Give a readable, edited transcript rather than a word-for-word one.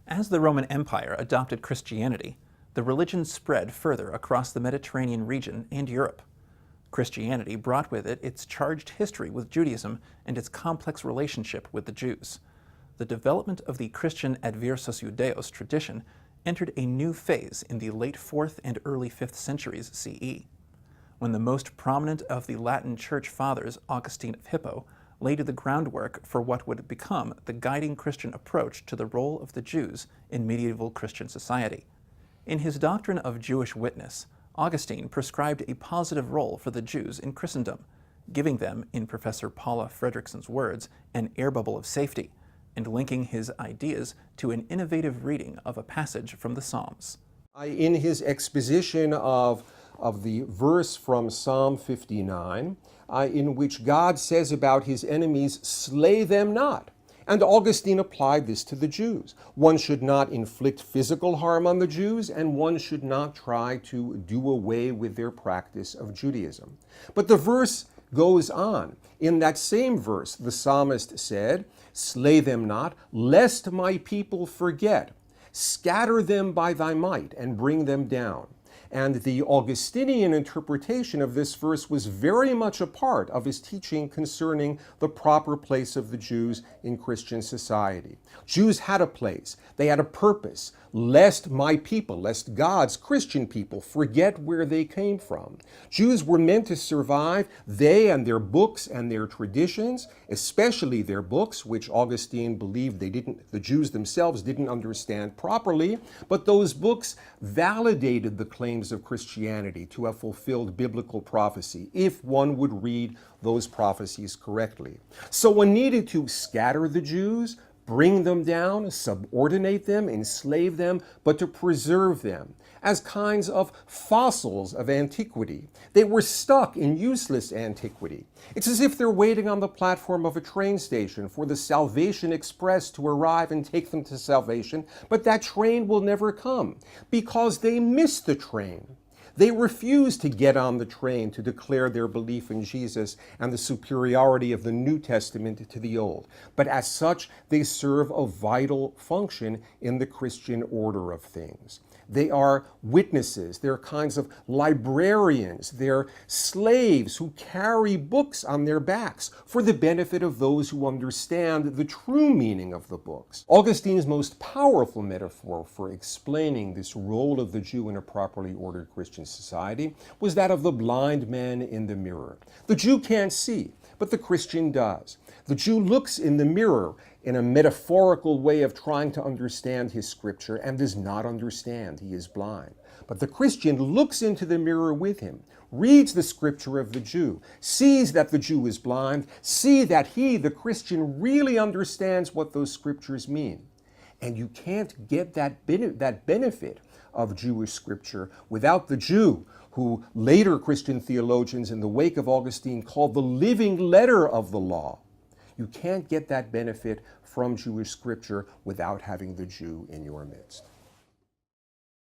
As the Roman Empire adopted Christianity, the religion spread further across the Mediterranean region and Europe. Christianity brought with it its charged history with Judaism and its complex relationship with the Jews. The development of the Christian adversus Judaeos tradition entered a new phase in the late 4th and early 5th centuries CE, when the most prominent of the Latin Church fathers, Augustine of Hippo, laid the groundwork for what would become the guiding Christian approach to the role of the Jews in medieval Christian society. In his doctrine of Jewish witness, Augustine prescribed a positive role for the Jews in Christendom, giving them, in Professor Paula Fredrikson's words, an air bubble of safety, and linking his ideas to an innovative reading of a passage from the Psalms. In his exposition of the verse from Psalm 59, in which God says about his enemies, "Slay them not." And Augustine applied this to the Jews. One should not inflict physical harm on the Jews, and one should not try to do away with their practice of Judaism. But the verse goes on. In that same verse, the psalmist said, "Slay them not, lest my people forget. Scatter them by thy might, and bring them down." And the Augustinian interpretation of this verse was very much a part of his teaching concerning the proper place of the Jews in Christian society. Jews had a place, they had a purpose, lest my people, lest God's Christian people forget where they came from. Jews were meant to survive, they and their books and their traditions, especially their books, which Augustine believed the Jews themselves didn't understand properly, but those books validated the claims of Christianity to have fulfilled biblical prophecy, if one would read those prophecies correctly. So one needed to scatter the Jews, bring them down, subordinate them, enslave them, but to preserve them as kinds of fossils of antiquity. They were stuck in useless antiquity. It's as if they're waiting on the platform of a train station for the Salvation Express to arrive and take them to salvation, but that train will never come because they missed the train. They refused to get on the train to declare their belief in Jesus and the superiority of the New Testament to the Old. But as such, they serve a vital function in the Christian order of things. They are witnesses, they're kinds of librarians, they're slaves who carry books on their backs for the benefit of those who understand the true meaning of the books. Augustine's most powerful metaphor for explaining this role of the Jew in a properly ordered Christian society was that of the blind man in the mirror. The Jew can't see, but the Christian does. The Jew looks in the mirror in a metaphorical way of trying to understand his scripture and does not understand. He is blind. But the Christian looks into the mirror with him, reads the scripture of the Jew, sees that the Jew is blind, sees that he, the Christian, really understands what those scriptures mean. And you can't get that benefit of Jewish scripture without the Jew, who later Christian theologians in the wake of Augustine called the living letter of the law. You can't get that benefit from Jewish scripture without having the Jew in your midst.